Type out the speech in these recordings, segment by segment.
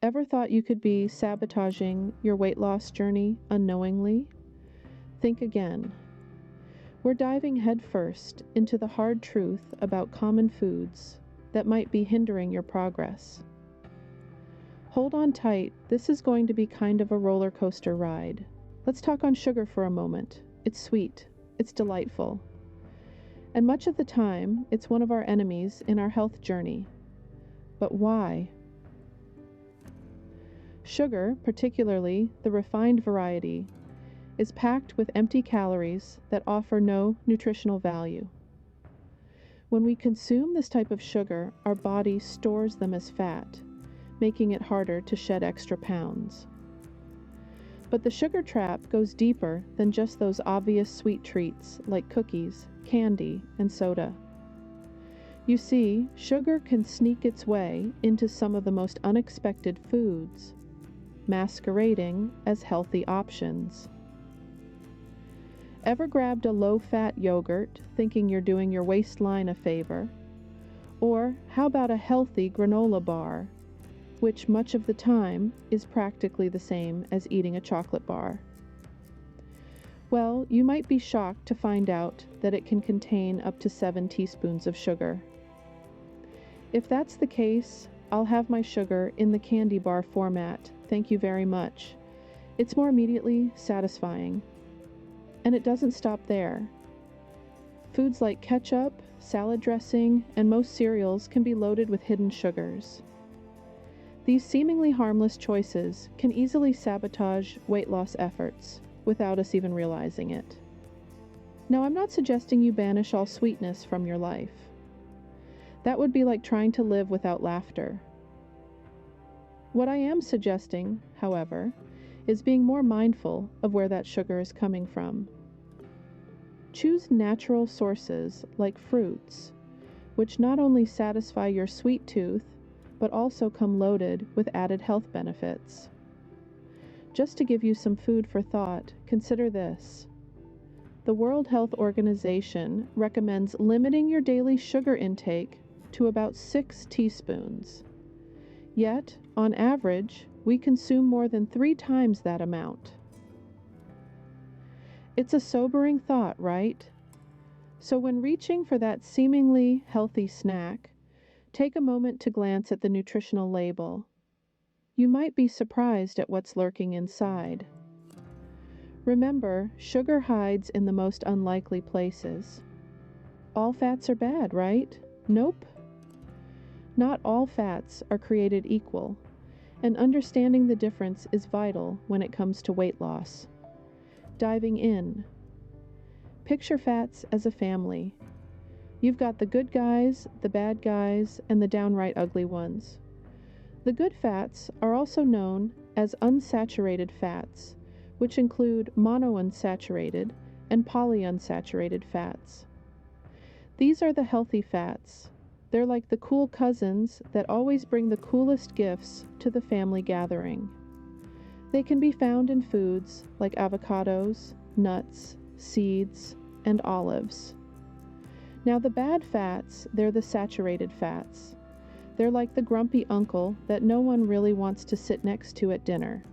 Ever thought you could be sabotaging your weight loss journey unknowingly? Think again. We're diving headfirst into the hard truth about common foods that might be hindering your progress. Hold on tight, this is going to be kind of a roller coaster ride. Let's talk on sugar for a moment. It's sweet, it's delightful, and much of the time, it's one of our enemies in our health journey. But why? Sugar, particularly the refined variety, is packed with empty calories that offer no nutritional value. When we consume this type of sugar, our body stores them as fat, making it harder to shed extra pounds. But the sugar trap goes deeper than just those obvious sweet treats like cookies, candy, and soda. You see, sugar can sneak its way into some of the most unexpected foods, masquerading as healthy options. Ever grabbed a low-fat yogurt thinking you're doing your waistline a favor? Or how about a healthy granola bar, which much of the time is practically the same as eating a chocolate bar? Well, you might be shocked to find out that it can contain up to 7 teaspoons of sugar. If that's the case, I'll have my sugar in the candy bar format, thank you very much. It's more immediately satisfying. And it doesn't stop there. Foods like ketchup, salad dressing, and most cereals can be loaded with hidden sugars. These seemingly harmless choices can easily sabotage weight loss efforts without us even realizing it. Now, I'm not suggesting you banish all sweetness from your life. That would be like trying to live without laughter. What I am suggesting, however, is being more mindful of where that sugar is coming from. Choose natural sources like fruits, which not only satisfy your sweet tooth, but also come loaded with added health benefits. Just to give you some food for thought, consider this. The World Health Organization recommends limiting your daily sugar intake to about 6 teaspoons. Yet, on average, we consume more than 3 times that amount. It's a sobering thought, right? So when reaching for that seemingly healthy snack, take a moment to glance at the nutritional label. You might be surprised at what's lurking inside. Remember, sugar hides in the most unlikely places. All fats are bad, right? Nope. Not all fats are created equal, and understanding the difference is vital when it comes to weight loss. Diving in. Picture fats as a family. You've got the good guys, the bad guys, and the downright ugly ones. The good fats are also known as unsaturated fats, which include monounsaturated and polyunsaturated fats. These are the healthy fats. They're like the cool cousins that always bring the coolest gifts to the family gathering. They can be found in foods like avocados, nuts, seeds, and olives. Now the bad fats, they're the saturated fats. They're like the grumpy uncle that no one really wants to sit next to at dinner.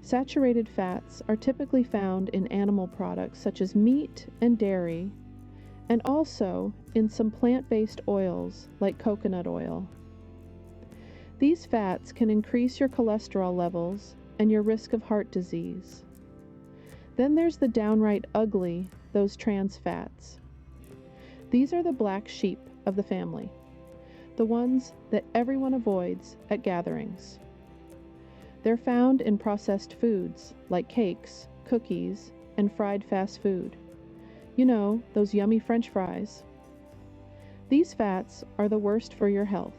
Saturated fats are typically found in animal products such as meat and dairy, and also in some plant-based oils like coconut oil. These fats can increase your cholesterol levels and your risk of heart disease. Then there's the downright ugly, those trans fats. These are the black sheep of the family, the ones that everyone avoids at gatherings. They're found in processed foods like cakes, cookies, and fried fast food. You know, those yummy French fries. These fats are the worst for your health.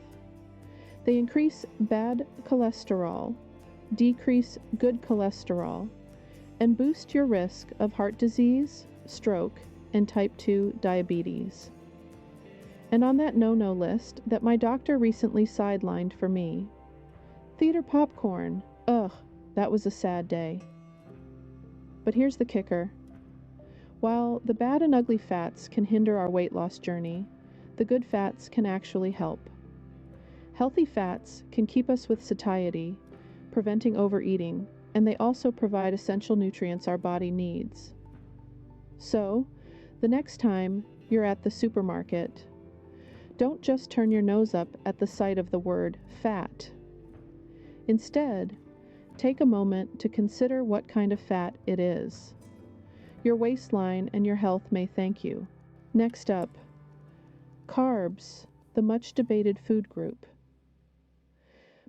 They increase bad cholesterol, decrease good cholesterol, and boost your risk of heart disease, stroke, and type 2 diabetes. And on that no-no list that my doctor recently sidelined for me, theater popcorn. Ugh, that was a sad day. But here's the kicker. While the bad and ugly fats can hinder our weight loss journey, the good fats can actually help. Healthy fats can keep us with satiety, preventing overeating, and they also provide essential nutrients our body needs. So, the next time you're at the supermarket, don't just turn your nose up at the sight of the word fat. Instead, take a moment to consider what kind of fat it is. Your waistline and your health may thank you. Next up, carbs, the much debated food group.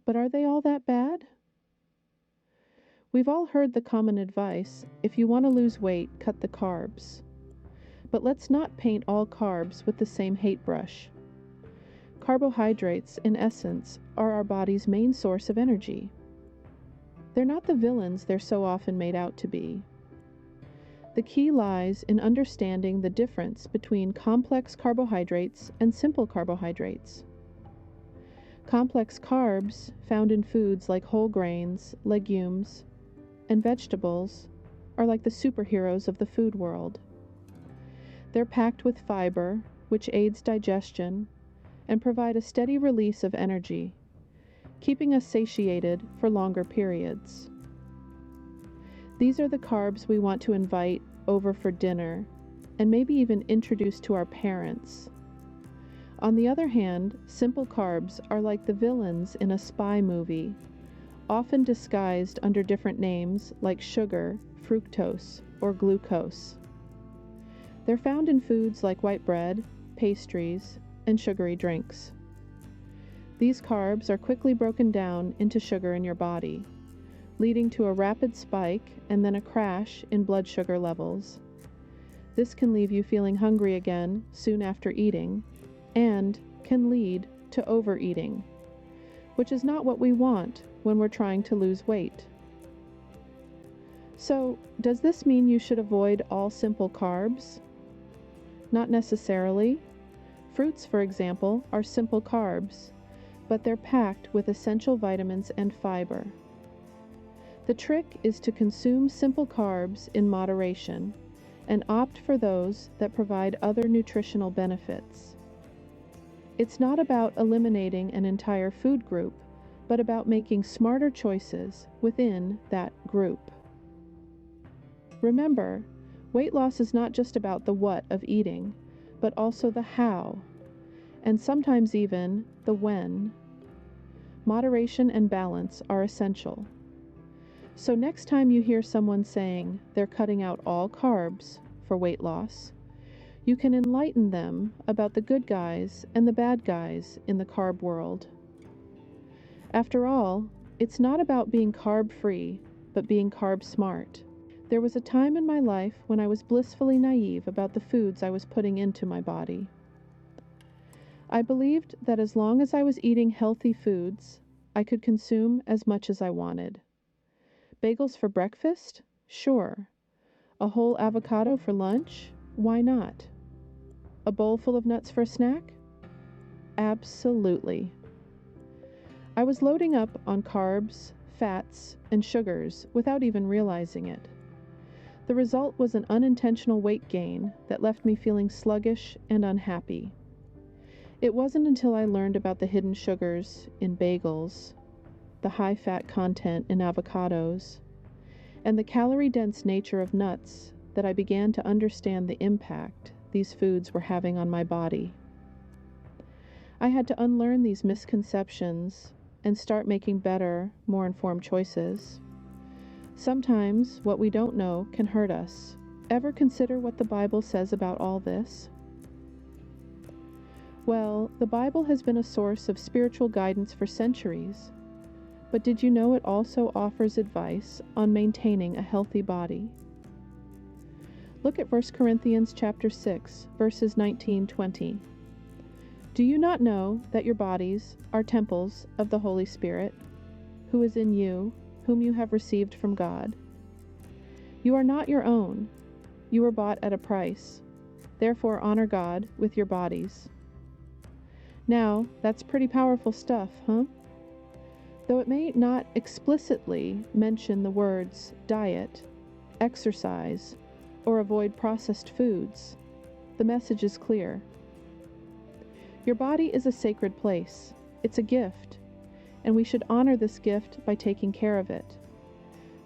But are they all that bad? We've all heard the common advice, if you want to lose weight, cut the carbs. But let's not paint all carbs with the same hate brush. Carbohydrates, in essence, are our body's main source of energy. They're not the villains they're so often made out to be. The key lies in understanding the difference between complex carbohydrates and simple carbohydrates. Complex carbs, found in foods like whole grains, legumes, and vegetables, are like the superheroes of the food world. They're packed with fiber, which aids digestion, and provide a steady release of energy, keeping us satiated for longer periods. These are the carbs we want to invite over for dinner, and maybe even introduce to our parents. On the other hand, simple carbs are like the villains in a spy movie, often disguised under different names like sugar, fructose, or glucose. They're found in foods like white bread, pastries, and sugary drinks. These carbs are quickly broken down into sugar in your body, leading to a rapid spike and then a crash in blood sugar levels. This can leave you feeling hungry again soon after eating, and can lead to overeating, which is not what we want when we're trying to lose weight. So, does this mean you should avoid all simple carbs? Not necessarily. Fruits, for example, are simple carbs, but they're packed with essential vitamins and fiber. The trick is to consume simple carbs in moderation and opt for those that provide other nutritional benefits. It's not about eliminating an entire food group, but about making smarter choices within that group. Remember, weight loss is not just about the what of eating, but also the how, and sometimes even the when. Moderation and balance are essential. So next time you hear someone saying they're cutting out all carbs for weight loss, you can enlighten them about the good guys and the bad guys in the carb world. After all, it's not about being carb-free, but being carb-smart. There was a time in my life when I was blissfully naive about the foods I was putting into my body. I believed that as long as I was eating healthy foods, I could consume as much as I wanted. Bagels for breakfast? Sure. A whole avocado for lunch? Why not? A bowl full of nuts for a snack? Absolutely. I was loading up on carbs, fats, and sugars without even realizing it. The result was an unintentional weight gain that left me feeling sluggish and unhappy. It wasn't until I learned about the hidden sugars in bagels, the high fat content in avocados, and the calorie-dense nature of nuts that I began to understand the impact these foods were having on my body. I had to unlearn these misconceptions and start making better, more informed choices. Sometimes what we don't know can hurt us. Ever consider what the Bible says about all this? Well, the Bible has been a source of spiritual guidance for centuries. But did you know it also offers advice on maintaining a healthy body? Look at 1 Corinthians chapter 6, verses 19-20. Do you not know that your bodies are temples of the Holy Spirit, who is in you, whom you have received from God? You are not your own. You were bought at a price. Therefore honor God with your bodies. Now, that's pretty powerful stuff, huh? Though it may not explicitly mention the words diet, exercise, or avoid processed foods, the message is clear. Your body is a sacred place. It's a gift, and we should honor this gift by taking care of it.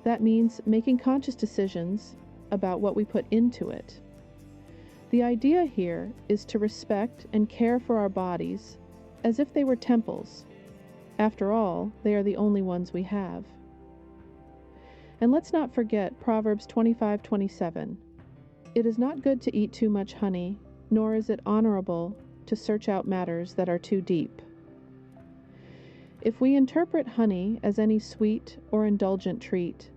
That means making conscious decisions about what we put into it. The idea here is to respect and care for our bodies as if they were temples. After all, they are the only ones we have. And let's not forget Proverbs 25:27. It is not good to eat too much honey, nor is it honorable to search out matters that are too deep. If we interpret honey as any sweet or indulgent treat,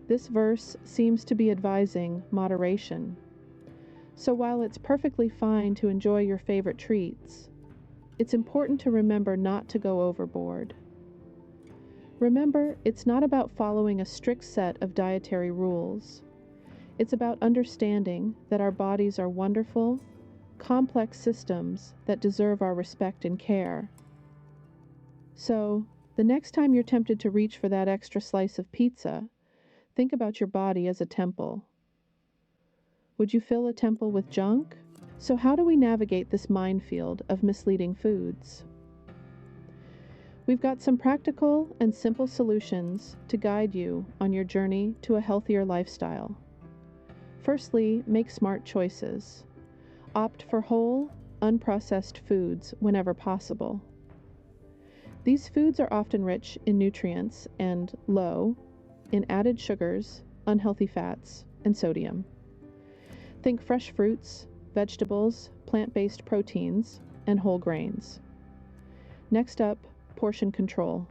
this verse seems to be advising moderation. So while it's perfectly fine to enjoy your favorite treats, it's important to remember not to go overboard. Remember, it's not about following a strict set of dietary rules. It's about understanding that our bodies are wonderful, complex systems that deserve our respect and care. So, the next time you're tempted to reach for that extra slice of pizza, think about your body as a temple. Would you fill a temple with junk? So how do we navigate this minefield of misleading foods? We've got some practical and simple solutions to guide you on your journey to a healthier lifestyle. Firstly, make smart choices. Opt for whole, unprocessed foods whenever possible. These foods are often rich in nutrients and low in added sugars, unhealthy fats, and sodium. Think fresh fruits, vegetables, plant-based proteins, and whole grains. Next up, portion control.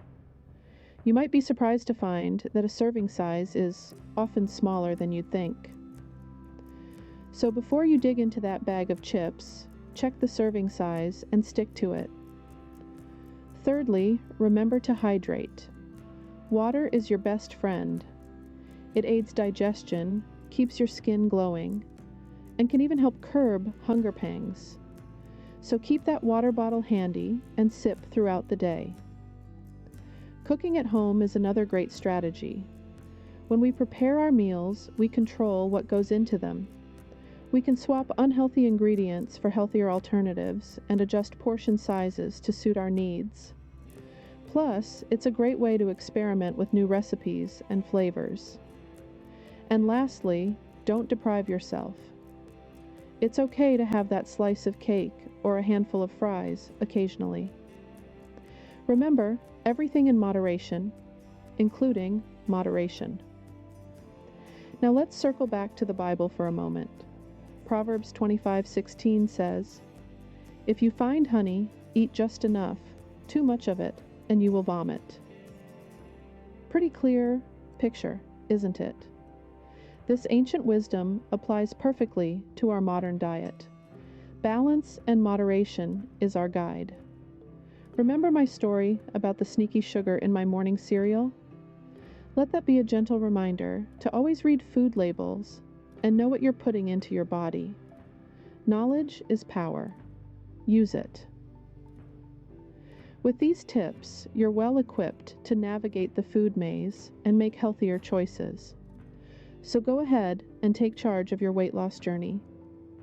You might be surprised to find that a serving size is often smaller than you'd think. So before you dig into that bag of chips, check the serving size and stick to it. Thirdly, remember to hydrate. Water is your best friend. It aids digestion, keeps your skin glowing, and can even help curb hunger pangs. So keep that water bottle handy and sip throughout the day. Cooking at home is another great strategy. When we prepare our meals, we control what goes into them. We can swap unhealthy ingredients for healthier alternatives and adjust portion sizes to suit our needs. Plus, it's a great way to experiment with new recipes and flavors. And lastly, don't deprive yourself. It's okay to have that slice of cake or a handful of fries occasionally. Remember, everything in moderation, including moderation. Now let's circle back to the Bible for a moment. Proverbs 25:16 says, "If you find honey, eat just enough, too much of it, and you will vomit." Pretty clear picture, isn't it? This ancient wisdom applies perfectly to our modern diet. Balance and moderation is our guide. Remember my story about the sneaky sugar in my morning cereal? Let that be a gentle reminder to always read food labels and know what you're putting into your body. Knowledge is power. Use it. With these tips, you're well equipped to navigate the food maze and make healthier choices. So go ahead and take charge of your weight loss journey.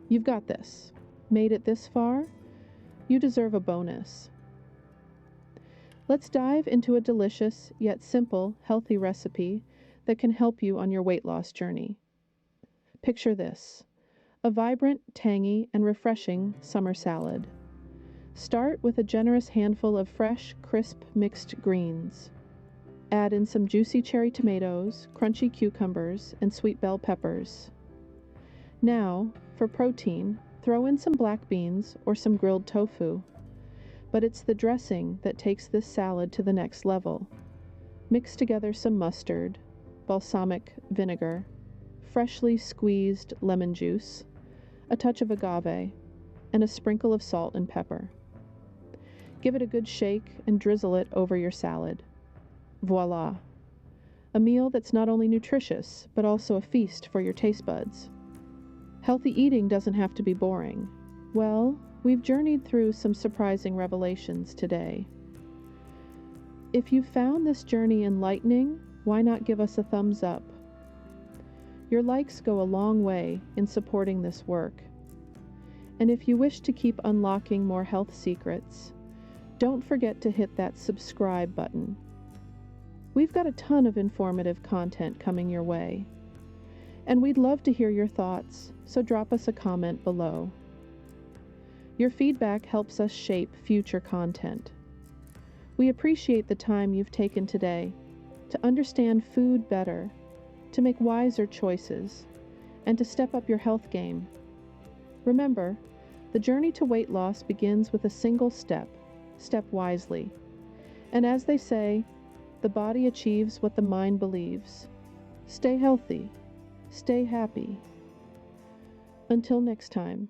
You've got this. Made it this far? You deserve a bonus. Let's dive into a delicious yet simple, healthy recipe that can help you on your weight loss journey. Picture this: a vibrant, tangy, and refreshing summer salad. Start with a generous handful of fresh, crisp mixed greens. Add in some juicy cherry tomatoes, crunchy cucumbers, and sweet bell peppers. Now, for protein, throw in some black beans or some grilled tofu. But it's the dressing that takes this salad to the next level. Mix together some mustard, balsamic vinegar, freshly squeezed lemon juice, a touch of agave, and a sprinkle of salt and pepper. Give it a good shake and drizzle it over your salad. Voila! A meal that's not only nutritious, but also a feast for your taste buds. Healthy eating doesn't have to be boring. Well, we've journeyed through some surprising revelations today. If you found this journey enlightening, why not give us a thumbs up? Your likes go a long way in supporting this work. And if you wish to keep unlocking more health secrets, don't forget to hit that subscribe button. We've got a ton of informative content coming your way, and we'd love to hear your thoughts, so drop us a comment below. Your feedback helps us shape future content. We appreciate the time you've taken today to understand food better, to make wiser choices, and to step up your health game. Remember, the journey to weight loss begins with a single step. Step wisely. And as they say, the body achieves what the mind believes. Stay healthy. Stay happy. Until next time.